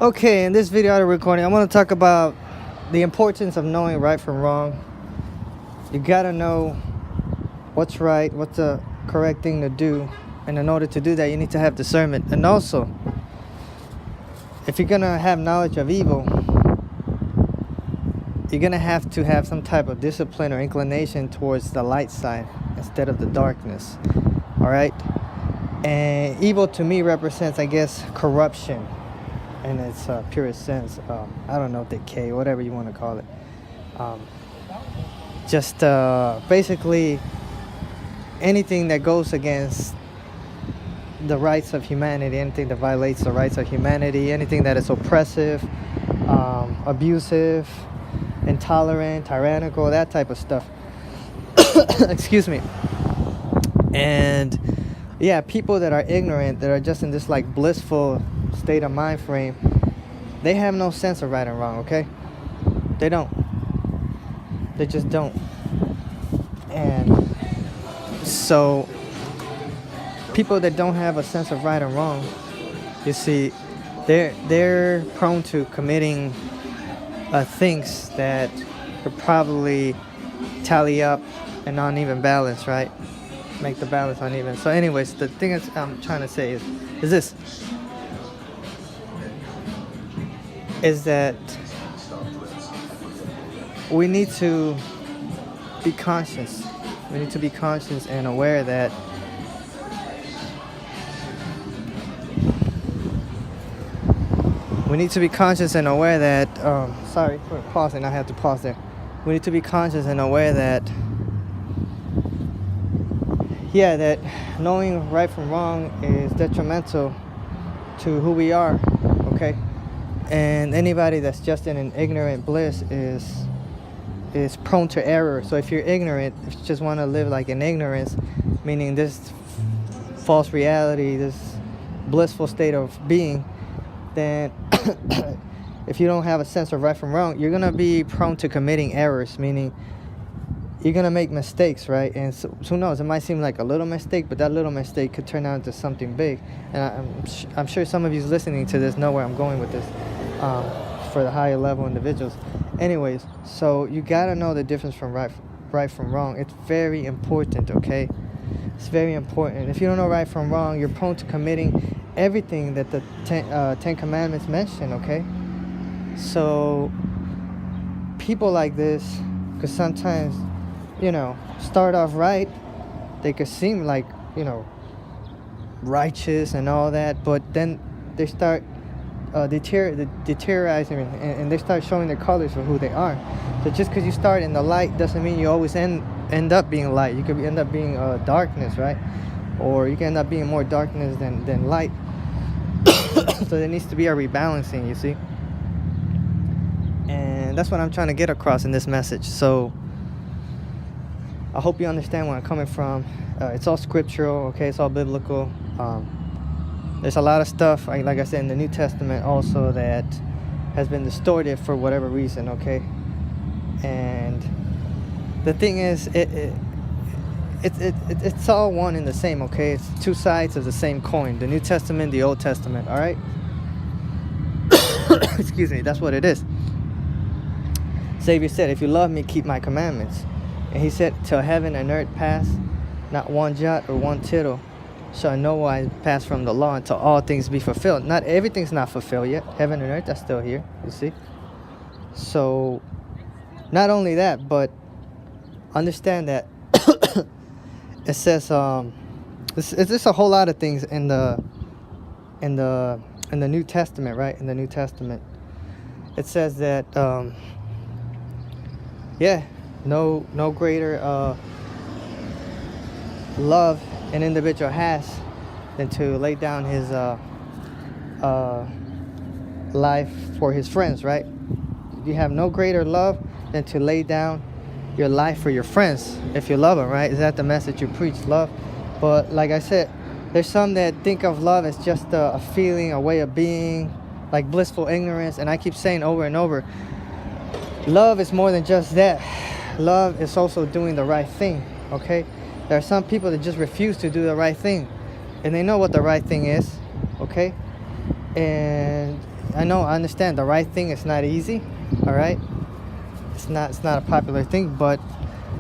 Okay, in this video audio recording, I want to talk about the importance of knowing right from wrong. You gotta know what's right, what's the correct thing to do, and in order to do that, you need to have discernment. And also, if you're gonna have knowledge of evil, you're gonna have to have some type of discipline or inclination towards the light side instead of the darkness. All right, and evil to me represents, I guess, corruption in its purest sense. I don't know, decay, whatever you want to call it. Just basically anything that goes against the rights of humanity, anything that violates the rights of humanity, anything that is oppressive, abusive, intolerant, tyrannical, that type of stuff. Excuse me. And yeah, people that are ignorant, that are just in this like blissful state of mind frame, they have no sense of right and wrong. Okay, they don't. They just don't. And so people that don't have a sense of right and wrong, you see, they're prone to committing things that could probably tally up an uneven balance, right? Make the balance uneven. So anyways, the thing is, I'm trying to say is this, is that we need to be conscious. We need to be conscious and aware that sorry for pausing, I had to pause there. We need to be conscious and aware that that knowing right from wrong is detrimental to who we are, okay? And anybody that's just in an ignorant bliss is prone to error. So if you're ignorant, if you just want to live like in ignorance, meaning this false reality, this blissful state of being, then if you don't have a sense of right from wrong, you're going to be prone to committing errors, meaning you're going to make mistakes, right? And so, who knows, it might seem like a little mistake, but that little mistake could turn out into something big. And I'm sure some of you listening to this know where I'm going with this, for the higher level individuals. Anyways, so you got to know the difference from right from wrong. It's very important, okay? It's very important. If you don't know right from wrong, you're prone to committing everything that the Ten Commandments mention, okay? So people like this, because sometimes, start off right, they could seem like, righteous and all that, but then they start deteriorizing and they start showing their colors for who they are. So just because you start in the light doesn't mean you always end up being light. You could end up being darkness, right? Or you can end up being more darkness than light. So there needs to be a rebalancing, you see. And that's what I'm trying to get across in this message. So I hope you understand where I'm coming from. It's all scriptural, okay? It's all biblical. There's a lot of stuff, like I said, in the New Testament also that has been distorted for whatever reason, okay? And the thing is, it's all one and the same, okay? It's two sides of the same coin. The New Testament, the Old Testament, all right? Excuse me, that's what it is. Savior said, if you love me, keep my commandments. And he said, till heaven and earth pass, not one jot or one tittle shall no wise pass from the law until all things be fulfilled. Not everything's not fulfilled yet. Heaven and earth are still here, you see. So not only that, but understand that it says it's just a whole lot of things in the New Testament, right? In the New Testament, it says that no greater love an individual has than to lay down his life for his friends, right? You have no greater love than to lay down your life for your friends if you love them, right? Is that the message you preach, love? But like I said, there's some that think of love as just a feeling, a way of being, like blissful ignorance. And I keep saying over and over, love is more than just that. Love is also doing the right thing, okay? There are some people that just refuse to do the right thing, and they know what the right thing is, okay? And I know, I understand the right thing is not easy, all right? It's not a popular thing, but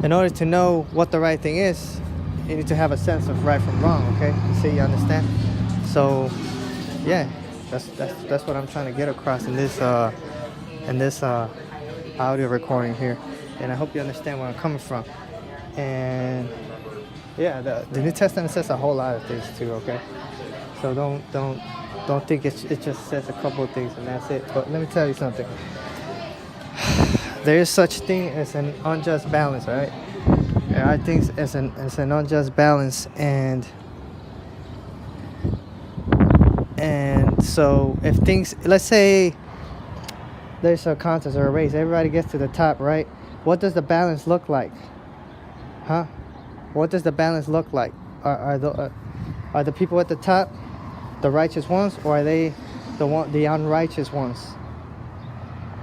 in order to know what the right thing is, you need to have a sense of right from wrong, okay? You understand? So, yeah, that's what I'm trying to get across in this audio recording here, and I hope you understand where I'm coming from. And yeah, the New Testament says a whole lot of things too, okay? So don't think it just says a couple of things and that's it. But let me tell you something. There is such thing as an unjust balance, right? There are things as an unjust balance, and so if things, let's say there's a contest or a race, everybody gets to the top, right? What does the balance look like? Huh? What does the balance look like? Are the people at the top the righteous ones, or are they the unrighteous ones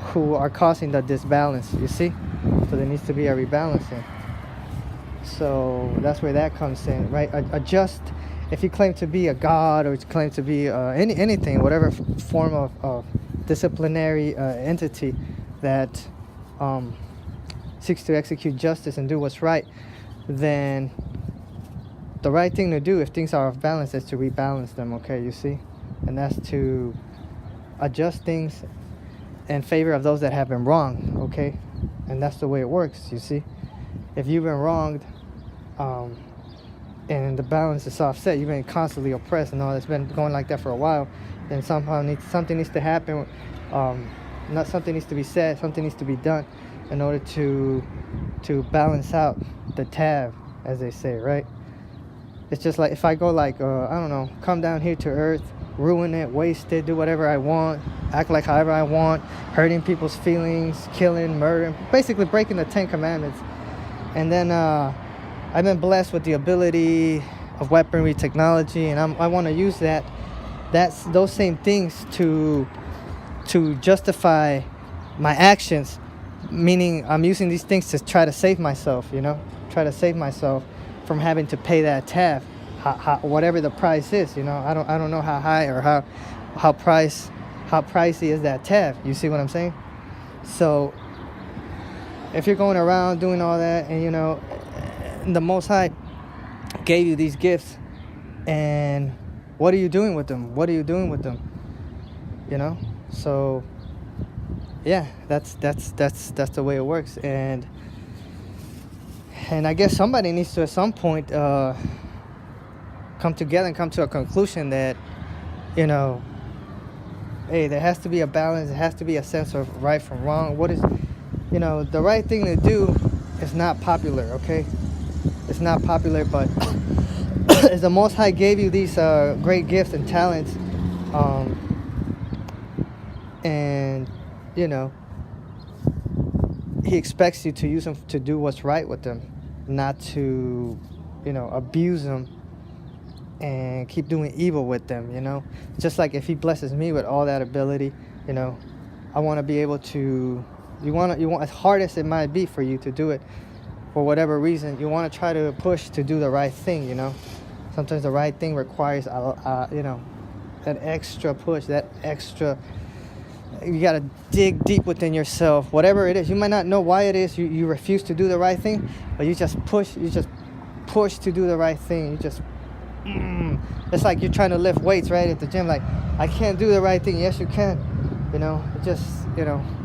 who are causing the disbalance? You see? So there needs to be a rebalancing. So that's where that comes in, right? If you claim to be a god, or you claim to be anything, whatever form of disciplinary entity that seeks to execute justice and do what's right, then the right thing to do if things are off balance is to rebalance them, okay? You see? And that's to adjust things in favor of those that have been wronged, okay? And that's the way it works, you see? If you've been wronged, and the balance is offset, you've been constantly oppressed, and all that's been going like that for a while, then something needs to happen. Something needs to be said, something needs to be done in order to balance out the tab, as they say, right? It's just like if I go like, I don't know, come down here to earth, ruin it, waste it, do whatever I want, act like however I want, hurting people's feelings, killing, murdering, basically breaking the 10 Commandments. And then I've been blessed with the ability of weaponry technology, and I want to use those same things to justify my actions, meaning I'm using these things to try to save myself, try to save myself from having to pay that tab, whatever the price is, I don't know how high or how pricey is that tab. You see what I'm saying? So if you're going around doing all that, and the Most High gave you these gifts, and what are you doing with them? So yeah, that's the way it works. And I guess somebody needs to at some point come together and come to a conclusion that, hey, there has to be a balance. There has to be a sense of right from wrong. What is, the right thing to do is not popular, okay? It's not popular, but as the Most High gave you these great gifts and talents, and, He expects you to use them to do what's right with them, not to, abuse them and keep doing evil with them, Just like if He blesses me with all that ability, I want to be able to, you want, as hard as it might be for you to do it, for whatever reason, you want to try to push to do the right thing, Sometimes the right thing requires, that extra push, that extra, you got to dig deep within yourself, whatever it is. You might not know why it is you refuse to do the right thing, but you just push to do the right thing. It's like you're trying to lift weights, right, at the gym. Like, I can't do the right thing. Yes, you can.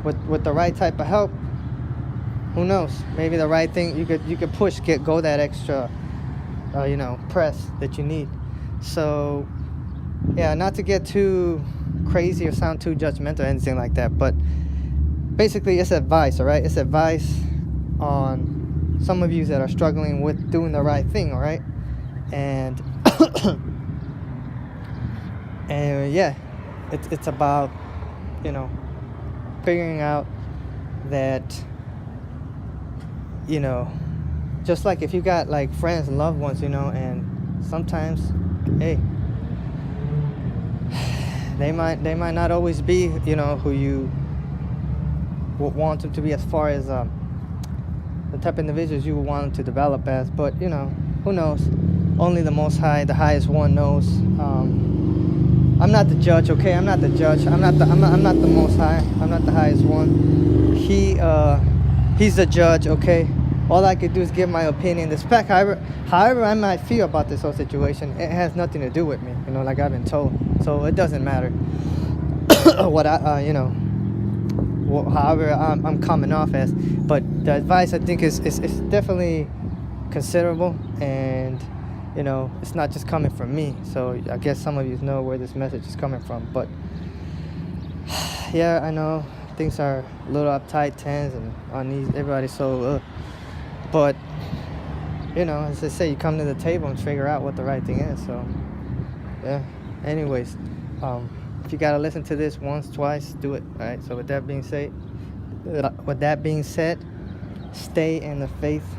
With the right type of help, who knows? Maybe the right thing, you could push, go that extra, press that you need. So, yeah, not to get too crazy or sound too judgmental or anything like that, but basically it's advice, all right? It's advice on some of you that are struggling with doing the right thing, all right? And and yeah, it's about, figuring out that, just like if you got like friends and loved ones, and sometimes, hey, they might not always be, who you would want them to be, as far as the type of individuals you would want them to develop as. But who knows? Only the Most High, the highest one, knows. I'm not the judge, okay? I'm not the judge. I'm not the most high. I'm not the highest one. He's the judge, okay? All I could do is give my opinion. The spec, however I might feel about this whole situation, it has nothing to do with me, you know, like I've been told. So it doesn't matter what you know, however I'm coming off as. But the advice, I think, is definitely considerable, and you know, it's not just coming from me. So I guess some of you know where this message is coming from. But yeah, I know things are a little uptight, tense, and on these, everybody's so but you know, as I say, you come to the table and figure out what the right thing is. So yeah, anyways, if you gotta listen to this once, twice, do it. All right, so with that being said, stay in the faith,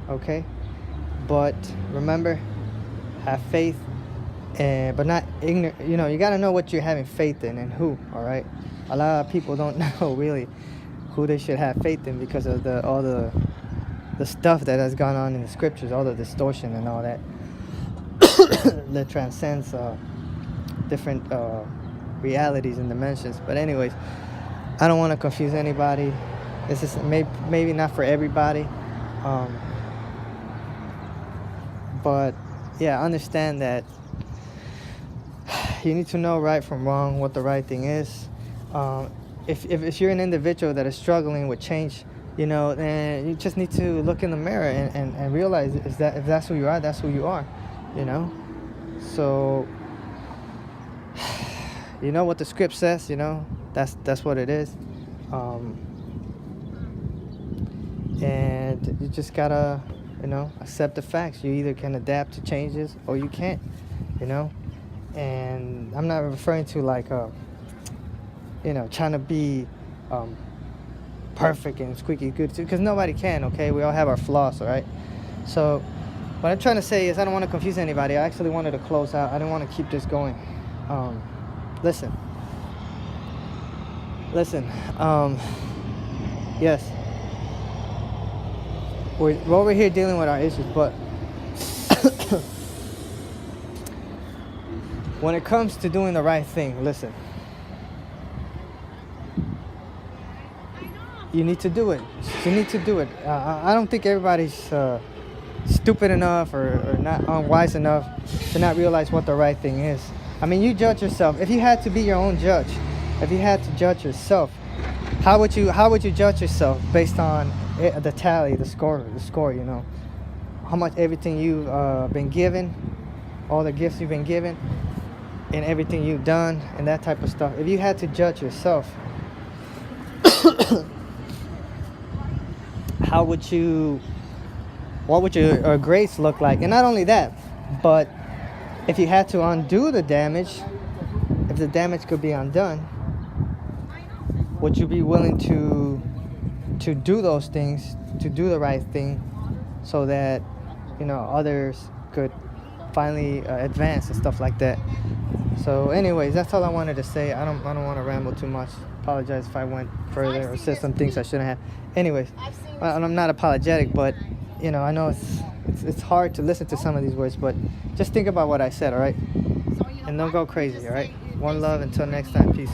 okay? But remember, have faith, but not ignorant. You know, you gotta know what you're having faith in and who. All right, a lot of people don't know really who they should have faith in because of all the stuff that has gone on in the scriptures, all the distortion and all that that transcends different realities and dimensions. But anyways, I don't want to confuse anybody. This is maybe not for everybody, but yeah, understand that you need to know right from wrong, what the right thing is. If you're an individual that is struggling with change, you know, then you just need to look in the mirror and realize if that's who you are, that's who you are, you know. So you know what the script says, you know, that's what it is. And you just gotta, you know, accept the facts. You either can adapt to changes or you can't, you know. And I'm not referring to like you know, trying to be perfect and squeaky good, because nobody can, okay? We all have our flaws, all right? So what I'm trying to say is I don't want to confuse anybody. I actually wanted to close out. I didn't want to keep this going. Listen, yes, we're over here dealing with our issues, but when it comes to doing the right thing, listen, you need to do it. You need to do it. I don't think everybody's stupid enough or not unwise enough to not realize what the right thing is. I mean, you judge yourself. If you had to be your own judge, if you had to judge yourself, how would you judge yourself based on the tally, the score, you know? How much everything you've been given, all the gifts you've been given, and everything you've done, and that type of stuff. If you had to judge yourself, what would your grace look like? And not only that, but if you had to undo the damage, if the damage could be undone, would you be willing to do those things, to do the right thing, so that, you know, others could finally advance and stuff like that? So anyways, that's all I wanted to say. I don't want to ramble too much. Apologize if I went further or said some things I shouldn't have. Anyways, I'm not apologetic, but you know, I know it's hard to listen to some of these words, but just think about what I said, all right? And don't go crazy, all right? One love, until next time, peace.